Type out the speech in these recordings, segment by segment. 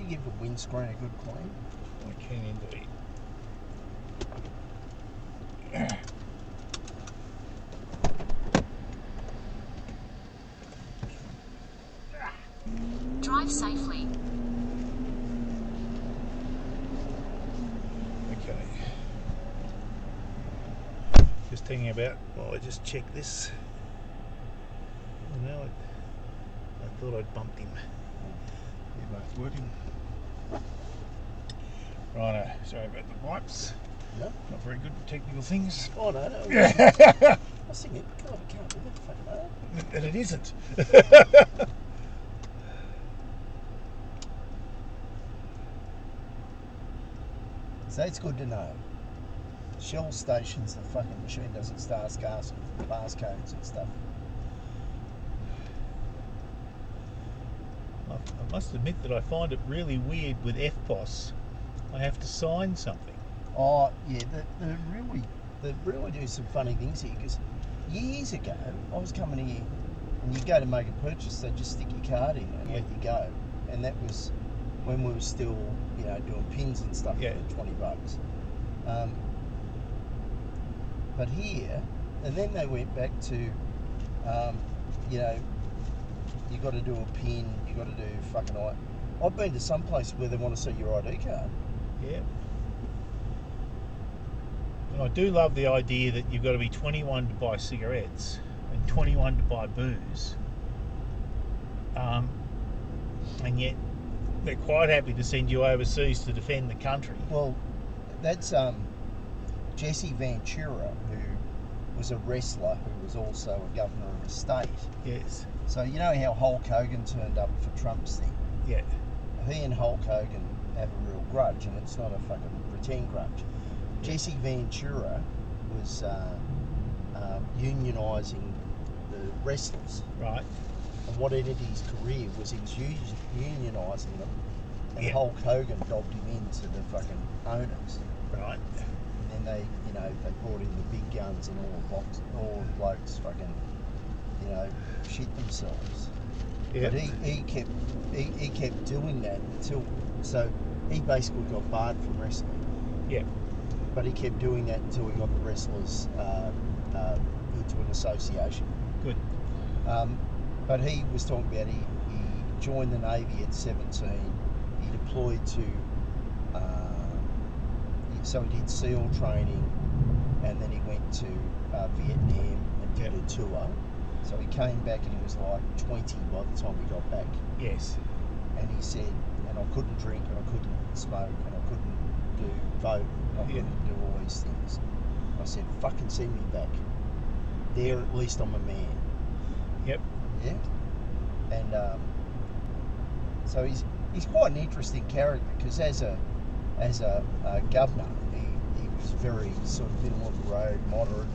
you give the windscreen a good clean? I can indeed. Drive safely. Okay. Just thinking about while I just check this. Oh, no, I thought I'd bumped him. They're both working. Righto, sorry about the wipes. No. Not very good at technical things. Oh, no. I was thinking, God, I can't do that fucking hard. And it isn't. So that's good to know. Shell stations, the fucking machine doesn't start passcodes and stuff. I must admit that I find it really weird with FPOS. I have to sign something. Oh, yeah, they really do some funny things here, because years ago, I was coming here, and you go to make a purchase, they just stick your card in and let you go. And that was when we were still, doing pins and stuff for $20. But here, and then they went back to, you got to do a pin, you got to do fucking I've been to some place where they want to see your ID card. Yeah. And I do love the idea that you've got to be 21 to buy cigarettes and 21 to buy booze. And yet they're quite happy to send you overseas to defend the country. Well, that's Jesse Ventura, who was a wrestler who was also a governor of a state. Yes. So you know how Hulk Hogan turned up for Trump's thing? Yeah. He and Hulk Hogan have a real grudge, and it's not a fucking pretend grudge. Jesse Ventura was unionising the wrestlers. Right. And what ended his career was he was unionising them, and Hulk Hogan dobbed him into the fucking owners. Right. And then they brought in the big guns, and all the blokes fucking, shit themselves. Yep. But he kept doing that so he basically got barred from wrestling. Yeah. But he kept doing that until he got the wrestlers into an association. Good. But he was talking about he joined the Navy at 17. He deployed to, so he did SEAL training, and then he went to Vietnam and did a tour. So he came back and he was like 20 by the time he got back. Yes. And he said, and I couldn't drink, and I couldn't smoke, and I couldn't vote, and I couldn't do all these things. I said, fucking send me back. There, at least I'm a man. Yep. Yeah. And so he's quite an interesting character, because as a governor, he was very sort of middle of the road, moderate,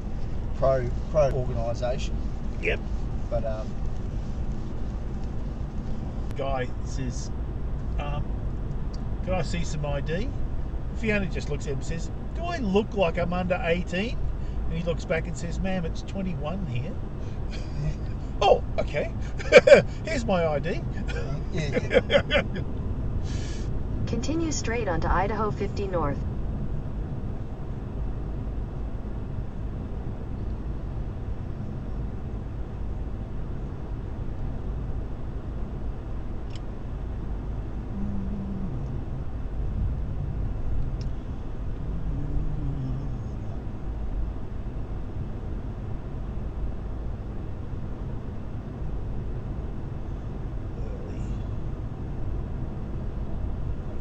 pro organisation. Yep. But guy says, can I see some ID? Fiona just looks at him and says, do I look like I'm under 18? And he looks back and says, ma'am, it's 21 here. Oh, okay. Here's my ID. yeah. Continue straight onto Idaho 50 North.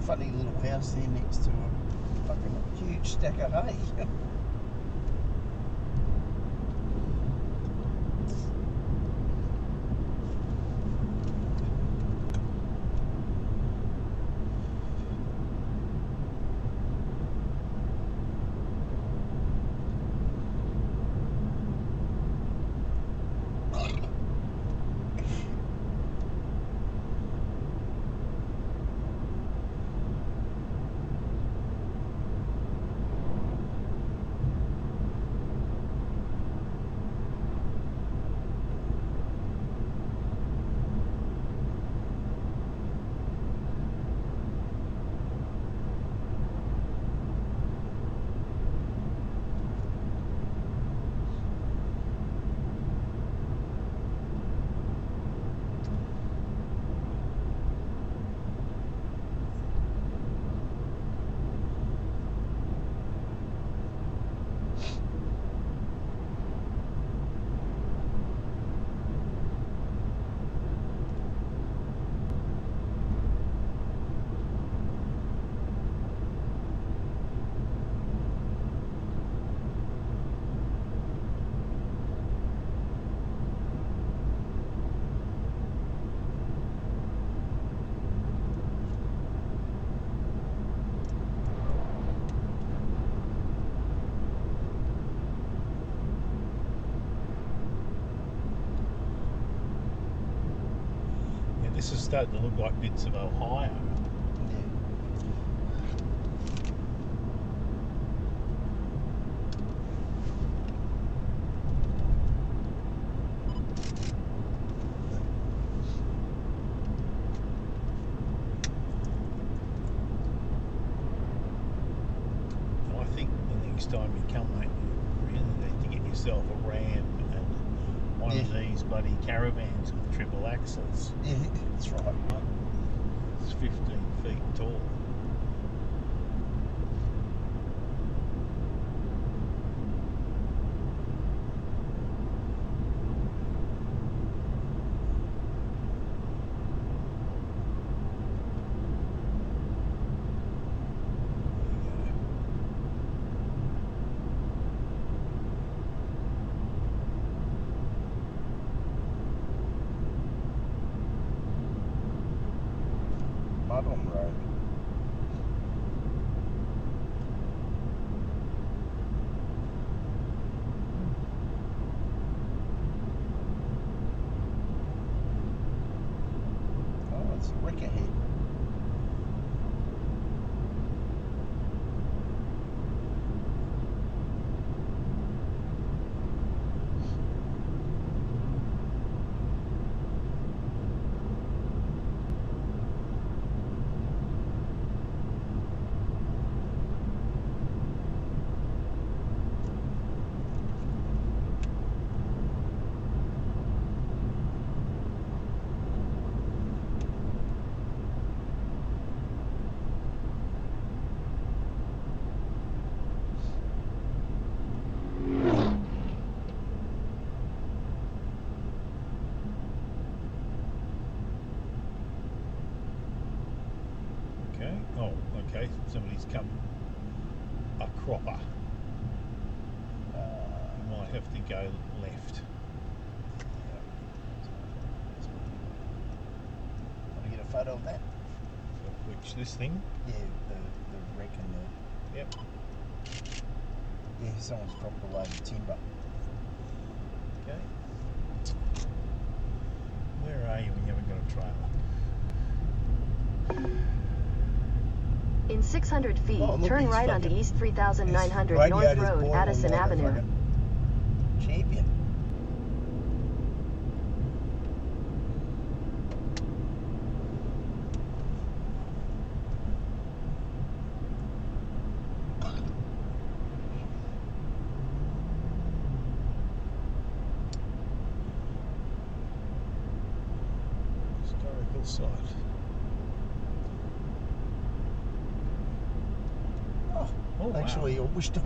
Funny little house there next to a fucking huge stack of hay. This is starting to look like bits of Ohio. Yeah. I think the next time you come, mate, you really need to get yourself a Ram and one of these bloody caravans with triple axles. Yeah, that's right. It's 15 feet tall. Mud on the road. Oh, it's a wreck ahead. Okay. Oh, okay. Somebody's come. A cropper. You might have to go left. Want to get a photo of that? Which this thing? Yeah, the wreck and the... Yep. Yeah, someone's dropped a load of timber. Okay. Where are you when you haven't got a trailer? In 600 feet, Oh, look, turn he's right onto fucking- East 3900 His North radiator's Road, boiling Addison like a Avenue. fucking champion. Historical site. Oh, wow. Actually, I wish to.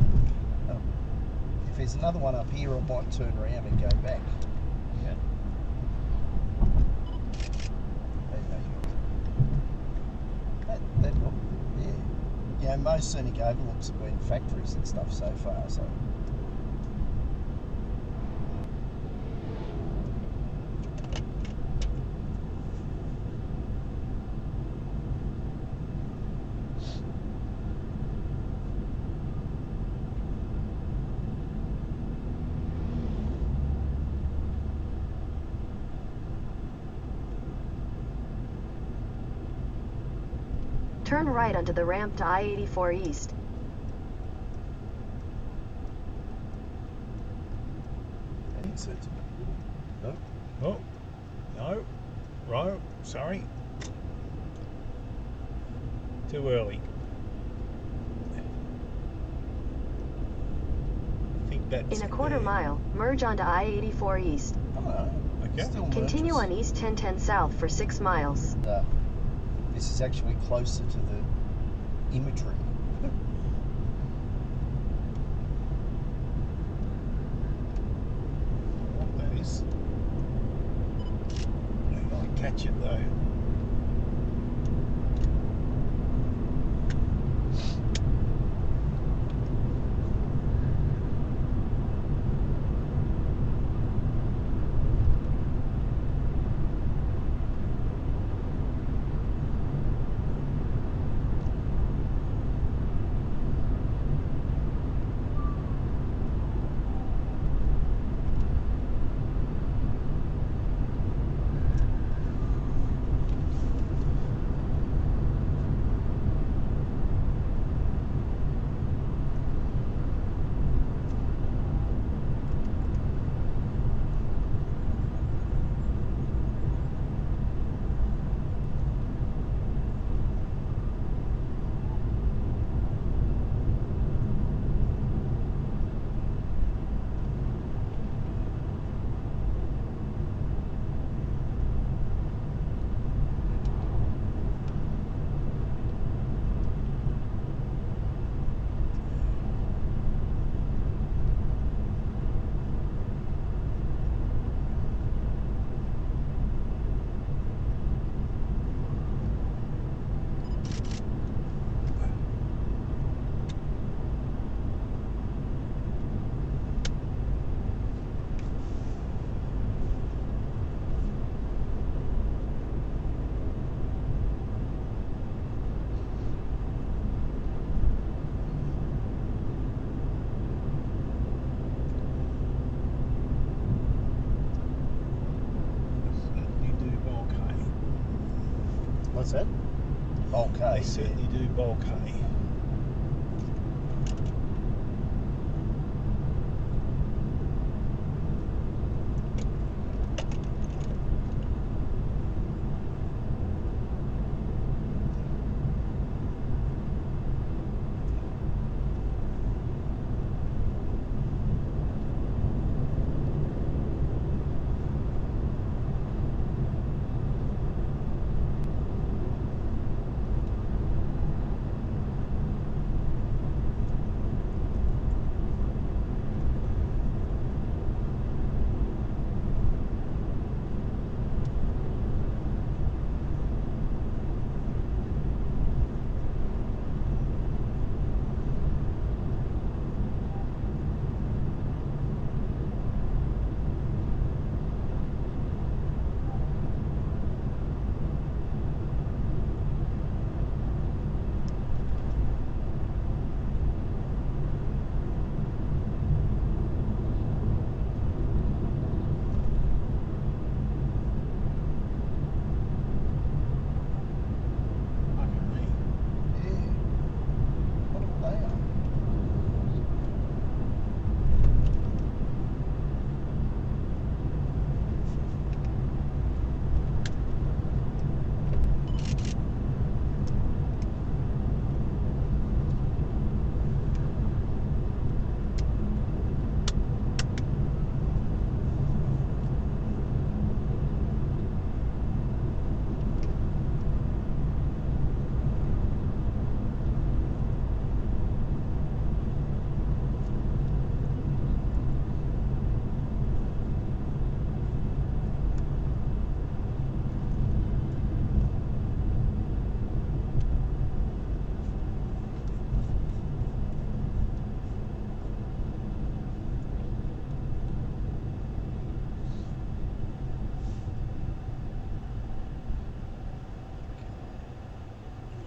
If there's another one up here, I might turn around and go back. Yeah. That look, yeah. You know, most scenic overlooks have been factories and stuff so far, so. Turn right onto the ramp to I-84 East. Insert. No. Oh, no. Right. Sorry. Too early. I think that's In a quarter mile, merge onto I-84 East. Oh, Okay. still Continue merges. on East 1010 South for 6 miles. This is actually closer to the imagery. What that is. I gotta catch it though. that? Bulk hay. They certainly do bulk hay.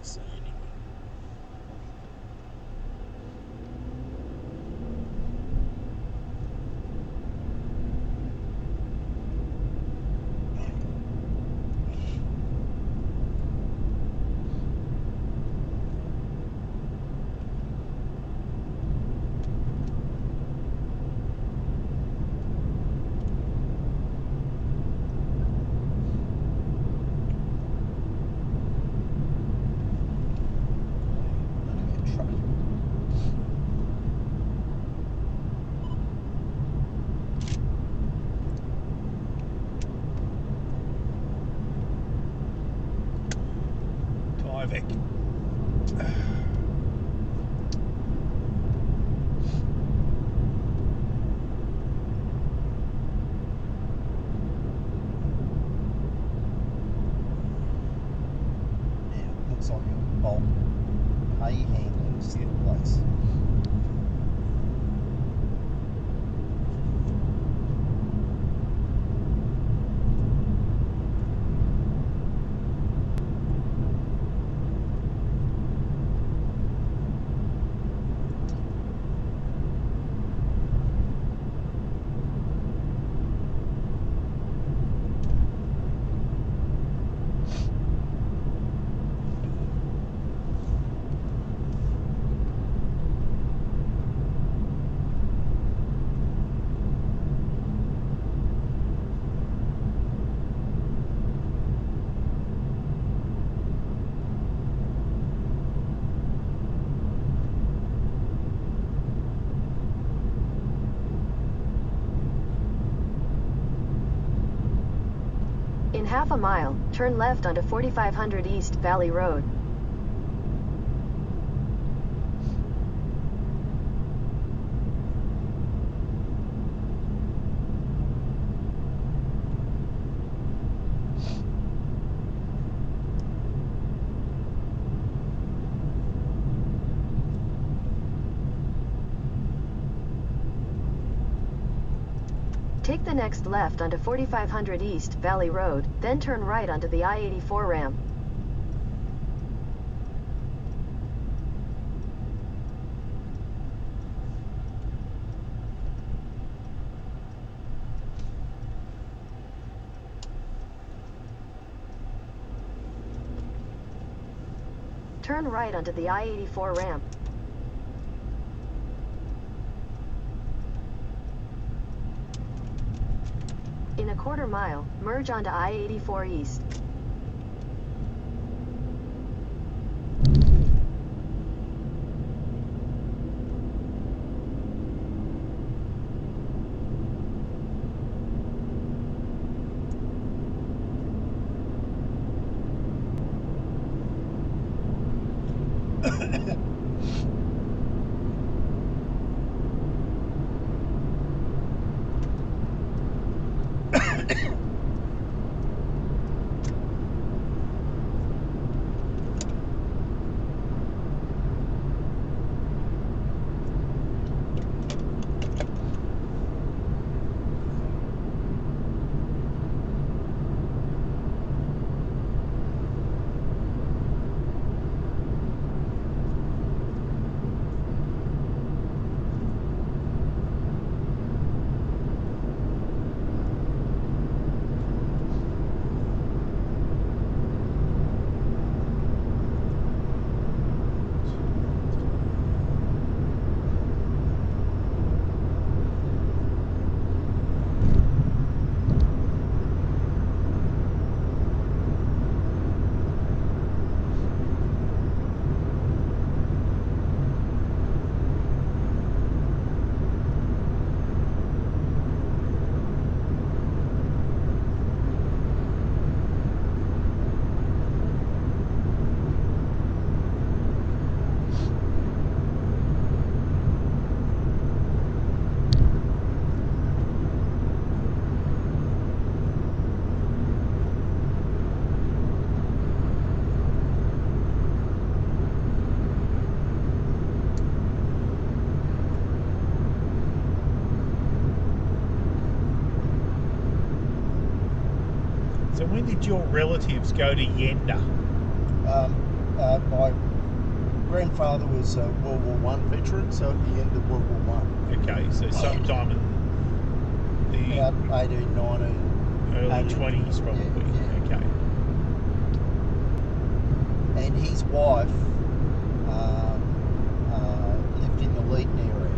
See anything. Tyvek. Yeah, looks like a bulk hay handling place. In half a mile, turn left onto 4500 East Valley Road. Take the next left onto 4500 East Valley Road, then turn right onto the I-84 ramp. Turn right onto the I-84 ramp. In a quarter mile, merge onto I-84 East. So when did your relatives go to Yenda? My grandfather was a World War One veteran, so at the end of World War One. Okay, so sometime in the About 18, 19, early 18, 20s probably. yeah. Okay. And his wife lived in the Leeton area.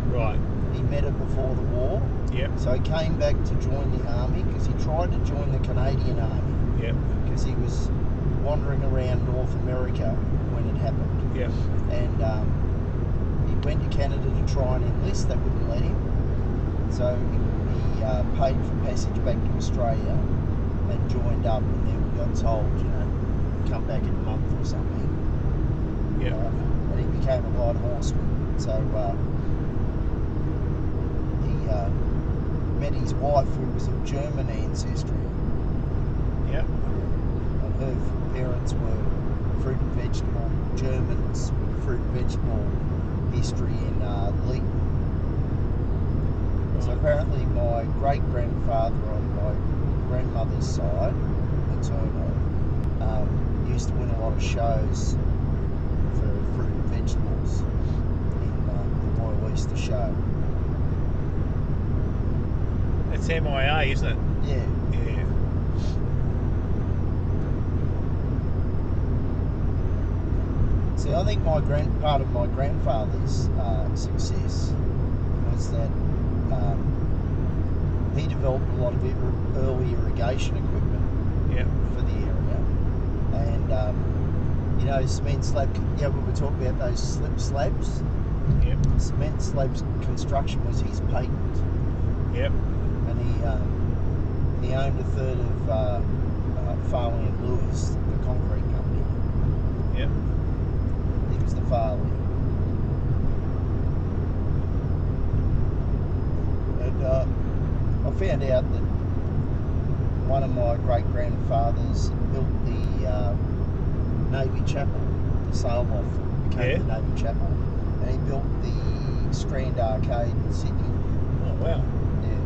Right. He met her before the war. Yep. So he came back to join the army because he tried to join the Canadian army. Yep. Because he was wandering around North America when it happened. Yep. And he went to Canada to try and enlist. They wouldn't let him. So he paid for passage back to Australia and joined up, and then we got told, come back in a month or something. Yep. And he became a light horseman. So he met his wife, who was of German ancestry. Yep. And her parents were fruit and vegetable Germans, fruit and vegetable history in Leeton. So apparently my great-grandfather on my grandmother's side, maternal, used to win a lot of shows for fruit and vegetables in the Royal Easter Show. It's MIA, isn't it? Yeah. Yeah. See, I think part of my grandfather's success was that he developed a lot of early irrigation equipment Yep. for the area, and cement slab. We were talking about those slip slabs. Yep. Cement slabs construction was his patent, Yep. and he owned a third of Farley and Lewis, the concrete company. Yep. He was the Farley. And I found out that one of my great-grandfathers built the Navy Chapel, the sail loft became the Navy Chapel, and he built the Strand Arcade in Sydney. Oh, wow. Yeah.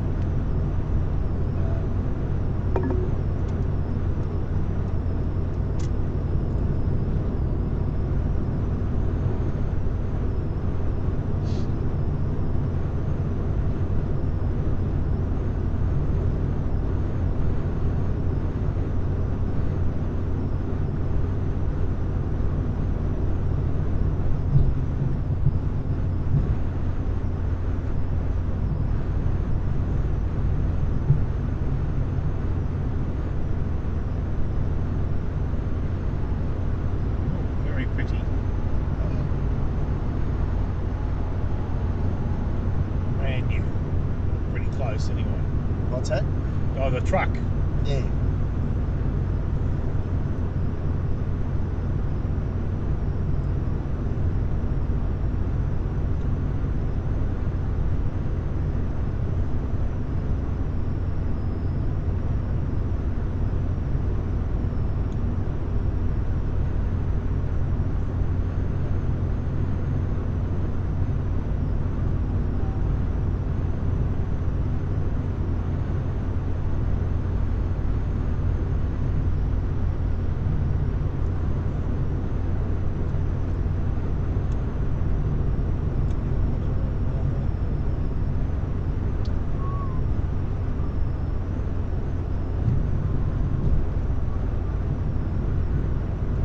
What's that? Oh, the truck. Yeah.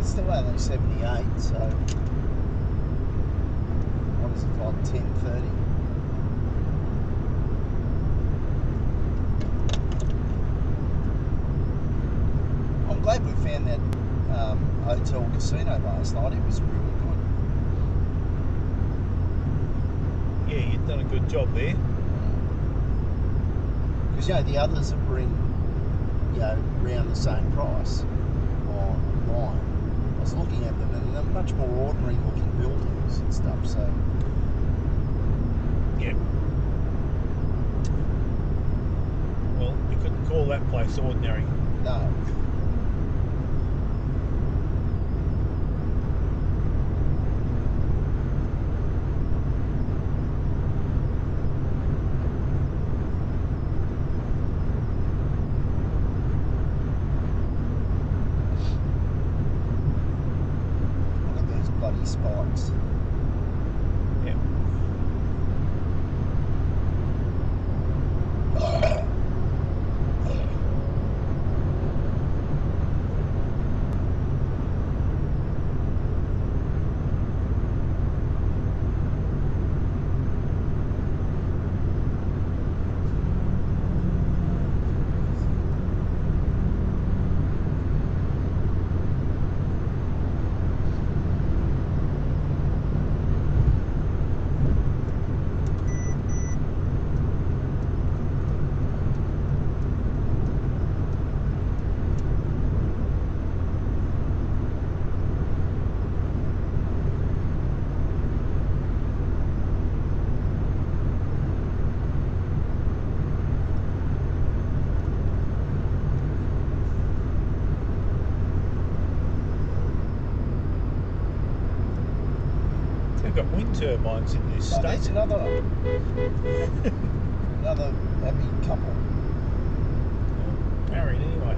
Still only 78, so what is it, like 10:30? I'm glad we found that hotel casino last night. It was really good. Yeah, you've done a good job there. Because the others that were in around the same price online. I was looking at them and they're much more ordinary looking buildings and stuff, so Yeah. Well, you couldn't call that place ordinary. no. Look at these bloody spikes. Yeah. They've got wind turbines in this So there's state. another happy couple. Married anyway.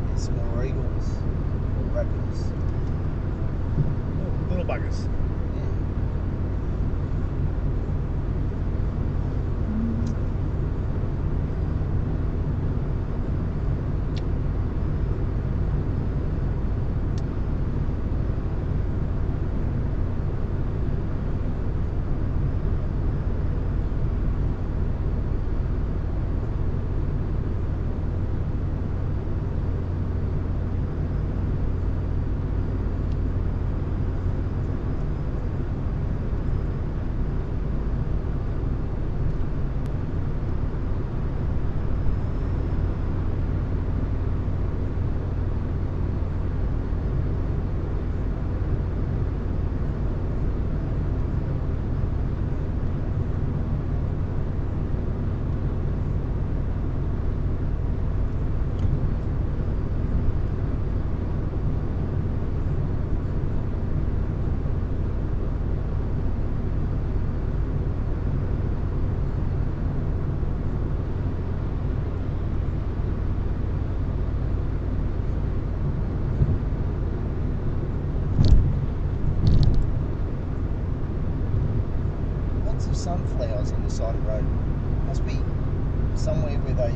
There's more eagles or rapids. Oh, little buggers. Sunflowers on the side of the road. Must be somewhere where they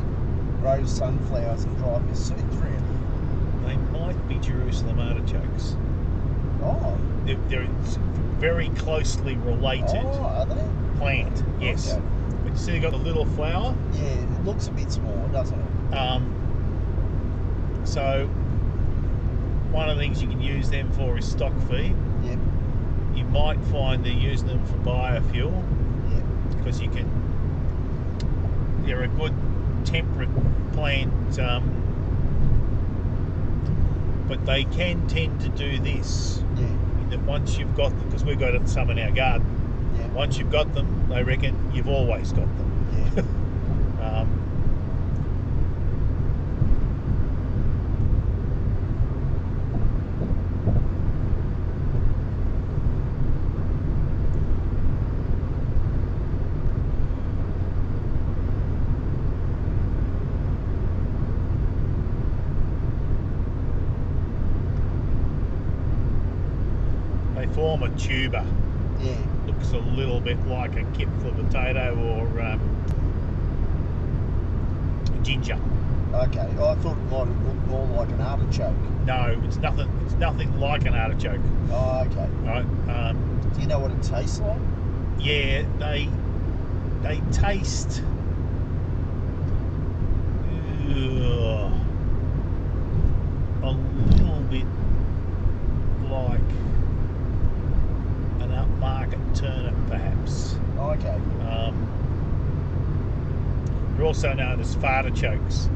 grow sunflowers and drive your seeds around. They might be Jerusalem artichokes. Oh. They're very closely related Oh, are they? plant. Yes. Okay. But you see, they've got the little flower. Yeah, it looks a bit small, doesn't it? So one of the things you can use them for is stock feed. Yep. You might find they're using them for biofuel. Yep. Because they're a good temperate plant, but they can tend to do this. Yeah. That once you've got them, because we've got some in our garden, Yeah. once you've got them, they reckon you've always got them. Yeah. They form a tuber. Yeah. Looks a little bit like a Kipfler potato or ginger. Okay. I thought it might have looked more like an artichoke. No, it's nothing. It's nothing like an artichoke. Oh, okay. Right? Do you know what it tastes like? Yeah, they taste. A little bit like an upmarket turnip, perhaps. Oh, okay. They're also known as fartichokes.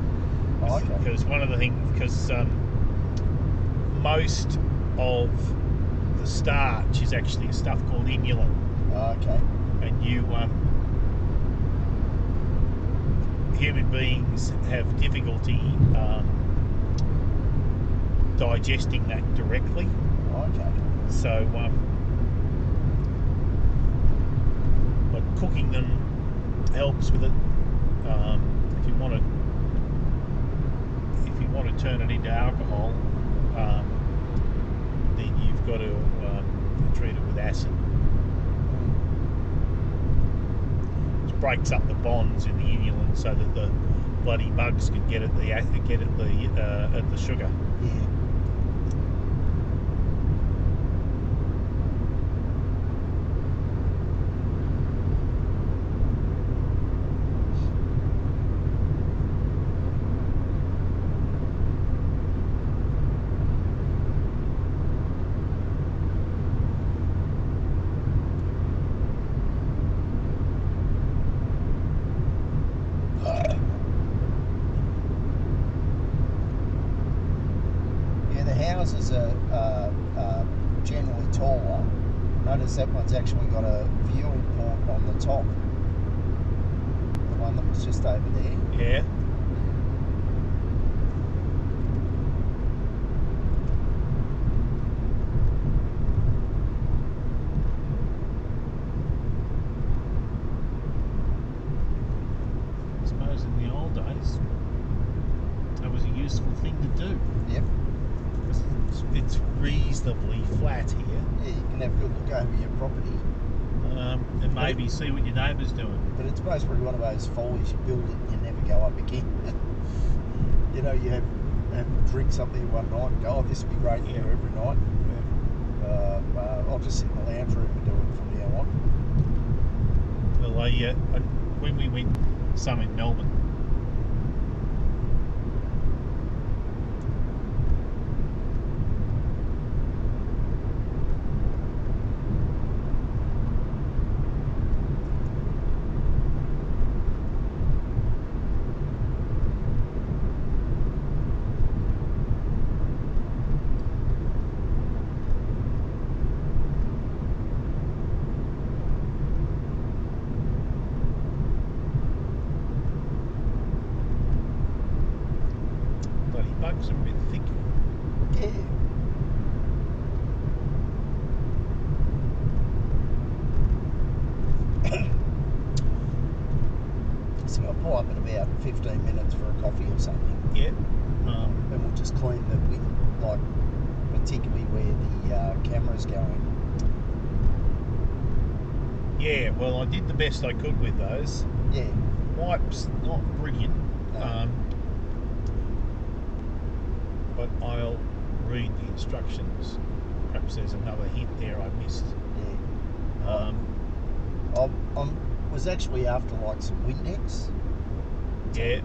Oh, okay. Because one of the things, because most of the starch is actually stuff called inulin, Oh, okay. and human beings have difficulty digesting that directly. Oh, okay. So, but cooking them helps with it. If you want to turn it into alcohol, then you've got to treat it with acid. Which breaks up the bonds in the inulin so that the bloody bugs can get at the sugar. Yeah. Yeah, the houses are generally taller. Notice that one's actually got a fuel port on the top. The one that was just over there. Yeah. I suppose in the old days, that was a useful thing to do. Yep. It's reasonably flat here, Yeah, you can have a good look over your property. and maybe see what your neighbour's doing. But it's mostly one of those follies, you build it and you never go up again. You know, you have drink something one night and go, oh, this would be great to do every night. I'll just sit in the lounge room and do it from now on. Well, when we went some in Melbourne, bloody bugs are a bit thick. Yeah. So I'll pull up in about 15 minutes for a coffee or something. Yeah. And we'll just clean the wind, like particularly where the camera's going. Yeah, well, I did the best I could with those. Yeah. Wipes, not brilliant. No. But I'll read the instructions. Perhaps there's another hint there I missed. Yeah. I was actually after like some Windex. Yeah.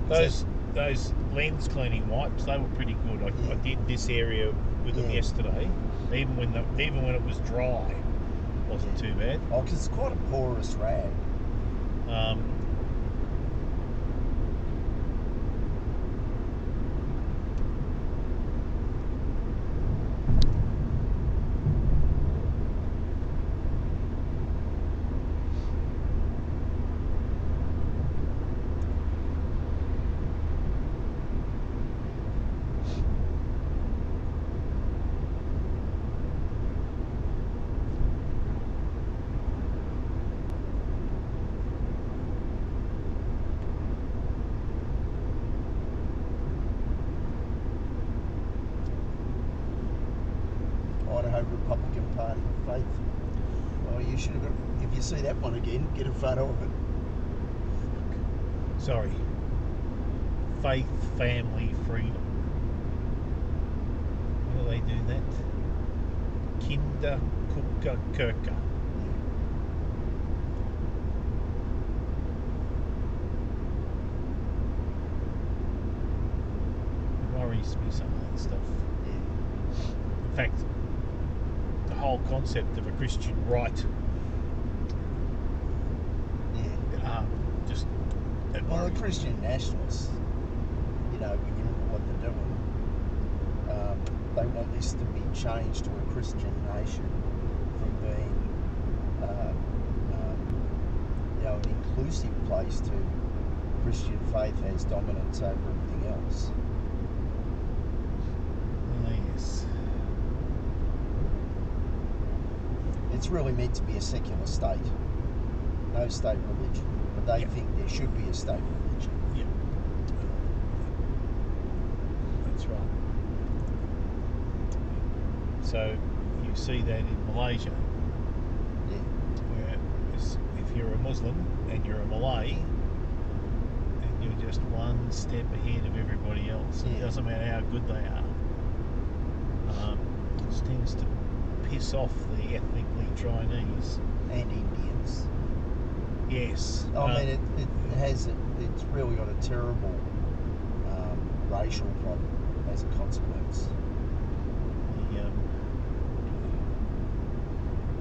Those lens cleaning wipes, they were pretty good. I did this area with them yesterday. Even when it was dry, it wasn't too bad. Oh, because it's quite a porous rag. Idaho Republican Party of Faith. Oh, you should have got, if you see that one again, get a photo of it. Sorry. Faith, family, freedom. How do they do that? Kinder Kuka Kirka. It worries me, some of that stuff. In fact, the whole concept of a Christian right, just well, the Christian nationalists, you know, when you look at what they're doing, they want this to be changed to a Christian nation from being, you know, an inclusive place to Christian faith has dominance over everything else. Yes. It's really meant to be a secular state, no state religion, but they think there should be a state religion. Yeah, that's right. So you see that in Malaysia, where if you're a Muslim and you're a Malay, and you're just one step ahead of everybody else, it doesn't matter how good they are. It tends to piss off the ethnically Chinese And Indians. Yes. I mean, it's really got a terrible racial problem as a consequence.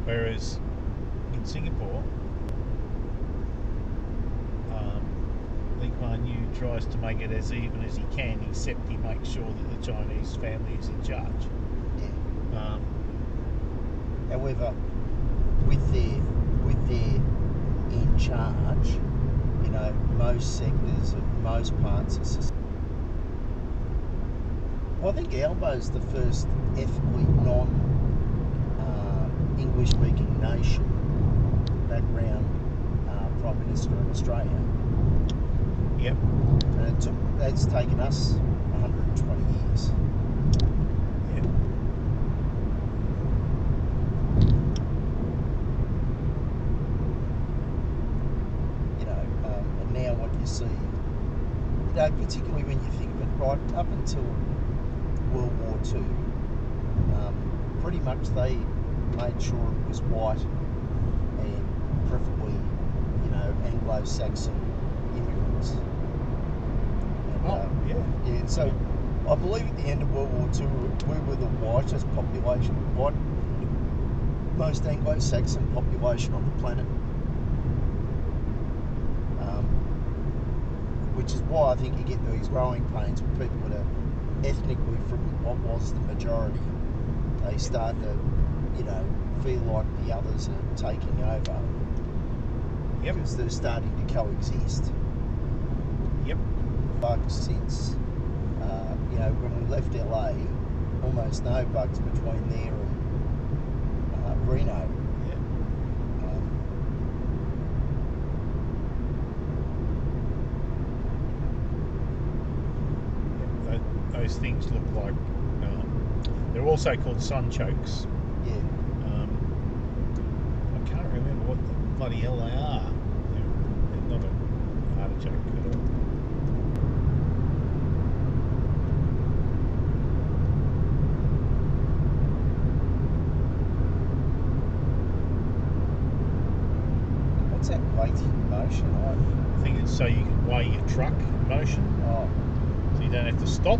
Whereas in Singapore, Lee Kuan Yew tries to make it as even as he can, except he makes sure that the Chinese family is in charge. Yeah. However, with their in charge, you know, most sectors of most parts of society. Well, I think Albo's the first ethnically non-English-speaking nation background Prime Minister of Australia. Yep. And that's taken us 120 years. Yep. You know, and now what you see, you know, particularly when you think of it, right up until World War II, pretty much they made sure it was white and preferably, you know, Anglo-Saxon immigrants. And, yeah. So I believe at the end of World War II, we were the whitest population, most Anglo-Saxon population on the planet. Which is why I think you get these growing pains with people that are ethnically from what was the majority. They start to, you know, feel like the others are taking over. Yep. Because they're starting to coexist. Yep. Bugs since, you know, when we left LA, almost no bugs between there and Reno. Those things look like they're also called sunchokes. Yeah. I can't remember what the bloody hell they are. They're not an artichoke at all. motion, right? I think it's so you can weigh your truck in motion, Oh, so you don't have to stop.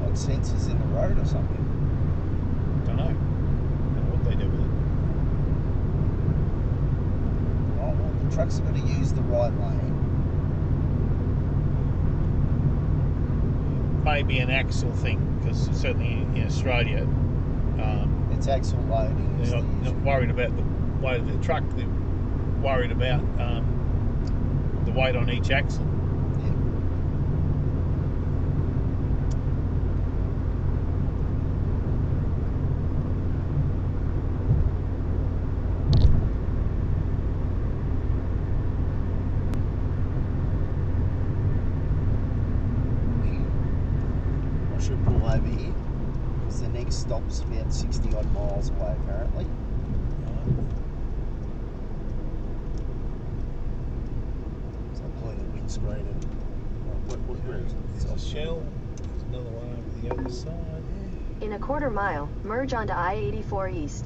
like sensors in the road or something. Don't know what they do with it. Oh, well, the trucks have got to use the right lane. Maybe an axle thing, because certainly in Australia, It's axle loading. is they're the not issue. worried about the weight of the truck. They're worried about the weight on each axle. Yeah. I should pull over here because the next stop's about 60 odd miles away apparently. So I'm pulling the windscreen and where is it? It's There's a off. shell. There's another one over the other side. In a quarter mile, merge onto I-84 East.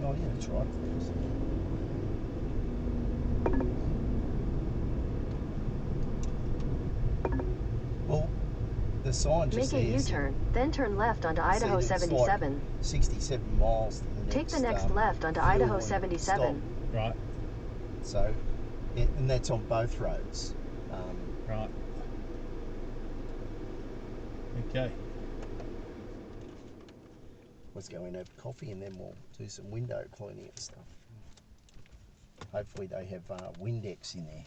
Oh yeah, that's right. Well, the sign just Make a says U-turn, then turn left onto Idaho it's like 77. 67 miles to the next. Take the next left onto fuel Idaho and 77. Right, stop. So, and that's on both roads. right. Okay. Let's go in, have coffee, and then we'll do some window cleaning and stuff. Hopefully they have Windex in there.